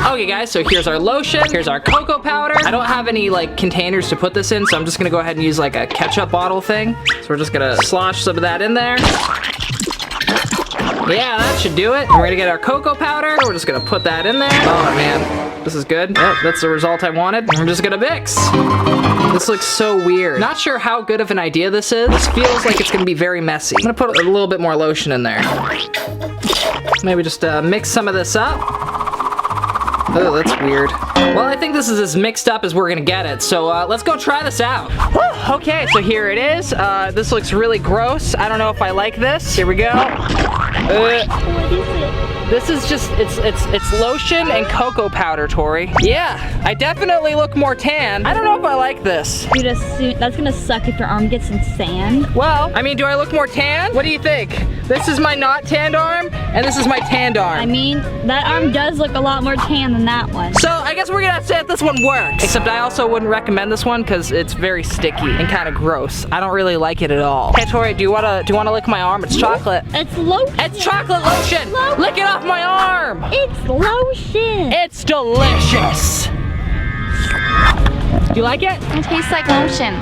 Okay guys, so here's our lotion, here's our cocoa powder. I don't have any like containers to put this in, so I'm just gonna go ahead and use like a ketchup bottle thing. So we're just gonna slosh some of that in there. Yeah, that should do it. And we're gonna get our cocoa powder. We're just gonna put that in there. Oh man, this is good. Yep, that's the result I wanted. I'm just gonna mix. This looks so weird. Not sure how good of an idea this is. This feels like it's gonna be very messy. I'm gonna put a little bit more lotion in there. Maybe just mix some of this up. Oh, that's weird. Well, I think this is as mixed up as we're gonna get it, so let's go try this out. Whew, okay, so here it is. This looks really gross. I don't know if I like this. Here we go. What is it? This is just, it's lotion and cocoa powder, Tori. Yeah, I definitely look more tan. I don't know if I like this. Dude, that's gonna suck if your arm gets in sand. Well, I mean, do I look more tan? What do you think? This is my not tanned arm, and this is my tanned arm. I mean, that arm does look a lot more tan than that one. So I guess we're gonna say if this one works. Except I also wouldn't recommend this one because it's very sticky and kind of gross. I don't really like it at all. Hey Tori, do you wanna lick my arm? It's chocolate. It's lotion. It's chocolate lotion. Lick it off my arm. It's lotion. It's delicious. Do you like it? It tastes like lotion.